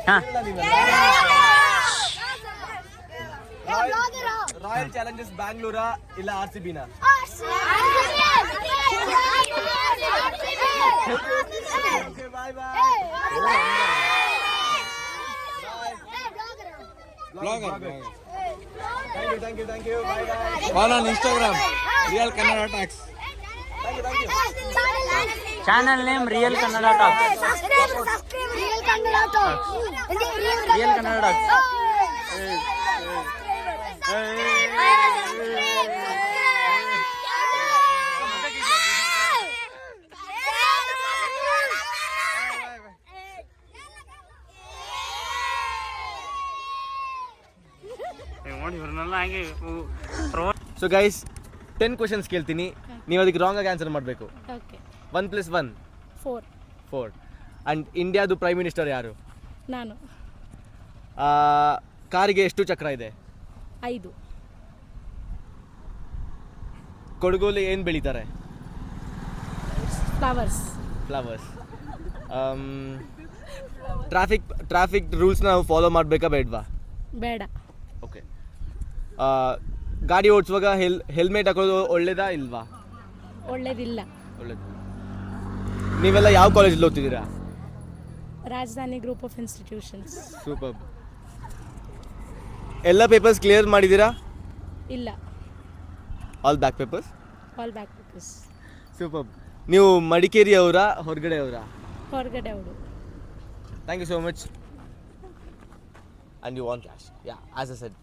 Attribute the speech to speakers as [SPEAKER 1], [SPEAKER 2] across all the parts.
[SPEAKER 1] ಹಾ.
[SPEAKER 2] Royal Challengers ಬ್ಯಾಂಗ್ಳೂರ ಇಲ್ಲ RCB ನ? ಬಾಯ್ ಬಾಯ್. Thank you. Bye bye.
[SPEAKER 3] Follow on Instagram, Real Kannada Talks.
[SPEAKER 2] Thank you.
[SPEAKER 1] Channel name real Kannada talks.
[SPEAKER 4] Real Kannada Talks.
[SPEAKER 1] Real Kannada talks.
[SPEAKER 2] So guys 10 questions ಕೇಳ್ತೀನಿ, ನೀವು ಅದಕ್ಕೆ wrong ಆಗಿ answer ಮಾಡಬೇಕು.
[SPEAKER 4] Okay.
[SPEAKER 2] 1 + 1
[SPEAKER 4] 4.
[SPEAKER 2] And ಇಂಡಿಯಾದು prime minister ಯಾರು?
[SPEAKER 4] ನಾನು.
[SPEAKER 2] ಕಾರಿಗೆ ಎಷ್ಟು ಚಕ್ರ ಇದೆ?
[SPEAKER 4] 5.
[SPEAKER 2] ಕೊಡಗೋಲಿ ಏನು ಬೆಳೀತಾರೆ?
[SPEAKER 4] Flowers.
[SPEAKER 2] ಟ್ರಾಫಿಕ್ ರೂಲ್ಸ್ನ ನಾವು ಫಾಲೋ ಮಾಡಬೇಕಾ ಬೇಡವಾ?
[SPEAKER 4] ಬೇಡ.
[SPEAKER 2] ಓಕೆ. ಗಾಡಿ ಓಡಿಸುವಾಗ ಹೆಲ್ಮೆಟ್ ಹಾಕೋದು ಒಳ್ಳೇದಾ ಇಲ್ವಾ?
[SPEAKER 4] ಒಳ್ಳೇದಿಲ್ಲ.
[SPEAKER 2] ಒಳ್ಳೇದು. ನೀವೆಲ್ಲ ಯಾವ ಕಾಲೇಜಲ್ಲಿ ಓದ್ತಿದ್ದೀರಾ?
[SPEAKER 4] Rajadhani group of institutions.
[SPEAKER 2] Super. ಎಲ್ಲ ಪೇಪರ್ಸ್ ಕ್ಲಿಯರ್ ಮಾಡಿದ್ದೀರಾ?
[SPEAKER 4] ಇಲ್ಲ.
[SPEAKER 2] All back papers?
[SPEAKER 4] All back papers.
[SPEAKER 2] Super. ನೀವು ಮಡಿಕೇರಿ ಅವರಾ ಹೊರಗಡೆ ಅವರಾ?
[SPEAKER 4] ಹೊರಗಡೆ ಅವರು.
[SPEAKER 2] Thank you so much. And you want cash? Yeah, as I said.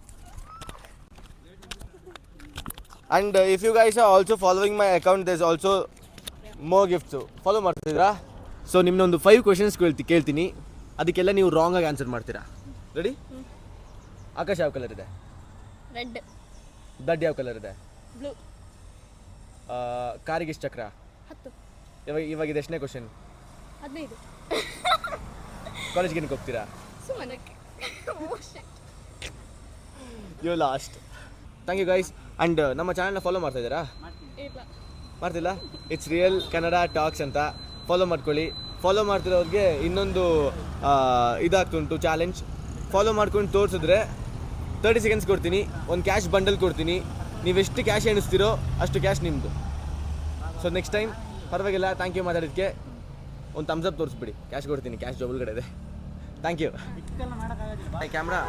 [SPEAKER 2] And if you guys are also following my account, there's also more gifts. Follow ಮಾಡ್ತಿದ್ದೀರಾ? So ನಿಮ್ಮನ್ನೊಂದು 5 questions ಕೇಳ್ತೀನಿ, ಅದಕ್ಕೆಲ್ಲ ನೀವು ರಾಂಗ್ ಆಗಿ ಆನ್ಸರ್ ಮಾಡ್ತೀರಾ. ರೆಡಿ? ಆಕಾಶ ಯಾವ colour ಇದೆ?
[SPEAKER 4] Red.
[SPEAKER 2] ದಡ್ ಯಾವ colour ಇದೆ?
[SPEAKER 4] ಬ್ಲೂ.
[SPEAKER 2] ಕಾರಿಗೆ ಎಷ್ಟು ಚಕ್ರ?
[SPEAKER 4] 10.
[SPEAKER 2] ಇವಾಗ ಇದು ಎಷ್ಟನೇ ಕ್ವಶನ್?
[SPEAKER 4] 15.
[SPEAKER 2] ಕಾಲೇಜ್ಗೆ ಏನಕ್ಕೆ ಹೋಗ್ತೀರಾ?
[SPEAKER 4] ಸುಮ್ಮನಕ್ಕೆ.
[SPEAKER 2] You lost. Thank you guys. And ನಮ್ಮ ಚಾನಲ್ನ ಫಾಲೋ ಮಾಡ್ತಾ ಇದ್ದೀರಾ?
[SPEAKER 4] ಇಲ್ಲ.
[SPEAKER 2] ಮಾಡ್ತಿಲ್ಲ? ಇಟ್ಸ್ ರಿಯಲ್ ಕನ್ನಡ ಟಾಕ್ಸ್ ಅಂತ ಫಾಲೋ ಮಾಡ್ಕೊಳ್ಳಿ. ಫಾಲೋ ಮಾಡ್ತಿರೋರಿಗೆ ಇನ್ನೊಂದು ಇದಾಗ್ತುಂಟು ಚಾಲೆಂಜ್. ಫಾಲೋ ಮಾಡ್ಕೊಂಡು ತೋರಿಸಿದ್ರೆ 30 ಸೆಕೆಂಡ್ಸ್ ಕೊಡ್ತೀನಿ, ಒಂದು ಕ್ಯಾಶ್ ಬಂಡಲ್ ಕೊಡ್ತೀನಿ. ನೀವೆಷ್ಟು ಕ್ಯಾಶ್ ಎಣಿಸ್ತೀರೋ ಅಷ್ಟು ಕ್ಯಾಶ್ ನಿಮ್ಮದು. ಸೊ ನೆಕ್ಸ್ಟ್ ಟೈಮ್ ಪರವಾಗಿಲ್ಲ, ಥ್ಯಾಂಕ್ ಯು ಮಾತಾಡೋದಕ್ಕೆ. ಒಂದು ಥಮ್ಸ್ ಅಪ್ ತೋರಿಸ್ಬಿಡಿ, ಕ್ಯಾಶ್ ಕೊಡ್ತೀನಿ, ಕ್ಯಾಶ್ ಜೋಬಲ್ಗಡೆ ಇದೆ. Thank you. My camera.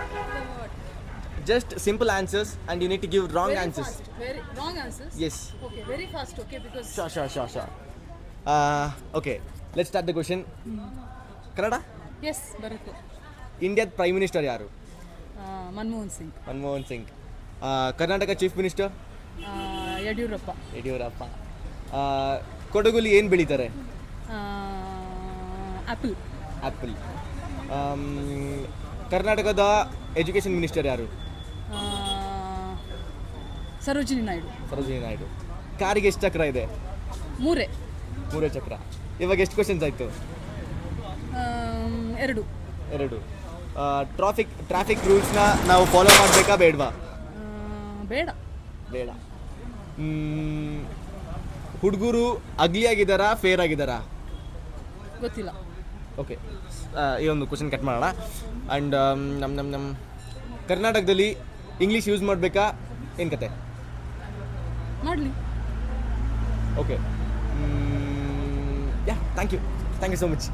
[SPEAKER 2] Just simple answers and you need to give wrong answers.
[SPEAKER 5] Very wrong answers?
[SPEAKER 2] Yes.
[SPEAKER 5] Okay, very fast, okay, because...
[SPEAKER 2] Sure. Okay, let's start the question. Kannada?
[SPEAKER 5] Yes, Bharat.
[SPEAKER 2] India's Prime Minister yaru?
[SPEAKER 5] Manmohan Singh.
[SPEAKER 2] Manmohan Singh. Karnataka Chief Minister?
[SPEAKER 5] Yadiyurappa.
[SPEAKER 2] Yadiyurappa. Kodaguli ಏನು ಬೆಳೀತಾರೆ?
[SPEAKER 5] Apple.
[SPEAKER 2] Apple. ಕರ್ನಾಟಕದ education minister ಯಾರು?
[SPEAKER 5] Sarojini Naidu.
[SPEAKER 2] Sarojini Naidu. ಕಾರಿಗೆ ಎಷ್ಟು ಚಕ್ರ ಇದೆ?
[SPEAKER 5] 3.
[SPEAKER 2] 3 ಚಕ್ರ. ಇವಾಗ ಎಷ್ಟು ಕ್ವಶನ್ಸ್ ಆಯಿತು?
[SPEAKER 5] 2.
[SPEAKER 2] ಟ್ರಾಫಿಕ್ ರೂಲ್ಸ್ನ ನಾವು ಫಾಲೋ ಮಾಡಬೇಕಾ ಬೇಡವಾ?
[SPEAKER 5] ಬೇಡ.
[SPEAKER 2] ಹುಡುಗರು ಅಗ್ಲಿ ಆಗಿದ್ದಾರಾ ಫೇರ್ ಆಗಿದ್ದಾರಾ?
[SPEAKER 5] ಗೊತ್ತಿಲ್ಲ.
[SPEAKER 2] ಓಕೆ, ಈ ಒಂದು ಕ್ವಶನ್ ಕಟ್ ಮಾಡೋಣ. ಆ್ಯಂಡ್ ನಮ್ಮ ಕರ್ನಾಟಕದಲ್ಲಿ ಇಂಗ್ಲೀಷ್ ಯೂಸ್ ಮಾಡಬೇಕಾ ಏನು ಕತೆ?
[SPEAKER 5] ಮಾಡಲಿ.
[SPEAKER 2] Okay. Ya, thank you so much.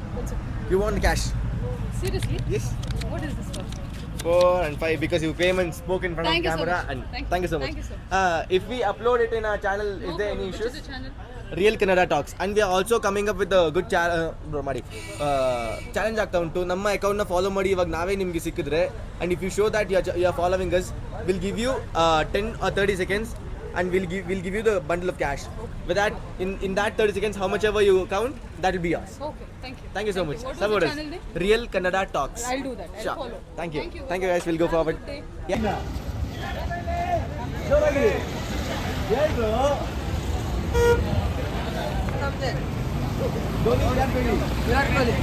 [SPEAKER 2] You want cash?
[SPEAKER 5] Seriously?
[SPEAKER 2] Yes.
[SPEAKER 5] What is this for?
[SPEAKER 2] 4 and 5 because you came and spoke in front
[SPEAKER 5] Thank
[SPEAKER 2] of
[SPEAKER 5] you so
[SPEAKER 2] camera.
[SPEAKER 5] much.
[SPEAKER 2] And
[SPEAKER 5] Thank
[SPEAKER 2] you so much.
[SPEAKER 5] Thank you so much.
[SPEAKER 2] If we upload it in our channel, is there any
[SPEAKER 5] Which
[SPEAKER 2] issues?
[SPEAKER 5] is the channel?
[SPEAKER 2] Real Kannada Talks. And we are also coming up with a good challenge ಆಗ್ತಾ ಉಂಟು. ನಮ್ಮ ಅಕೌಂಟ್ನ follow ಮಾಡಿ ಇವಾಗ ನಾವೇ ನಿಮಗೆ ಸಿಕ್ಕಿದ್ರೆ, and if you show that you are following us, we'll give you 10 or 30 seconds and we'll give you the bundle of cash. With that, in that 30 seconds, how much ever you count, that will be yours.
[SPEAKER 5] Okay, thank you.
[SPEAKER 2] Thank you so much.
[SPEAKER 5] What was
[SPEAKER 2] Support
[SPEAKER 5] the
[SPEAKER 2] us.
[SPEAKER 5] channel name?
[SPEAKER 2] Real Kannada Talks.
[SPEAKER 5] I'll do that. I'll
[SPEAKER 2] Sure.
[SPEAKER 5] follow.
[SPEAKER 2] Thank you.
[SPEAKER 5] Thank you.
[SPEAKER 2] Thank you guys. We'll go
[SPEAKER 5] Have a
[SPEAKER 2] forward.
[SPEAKER 5] good day.
[SPEAKER 2] Yeah. Dhoni Virat Kohli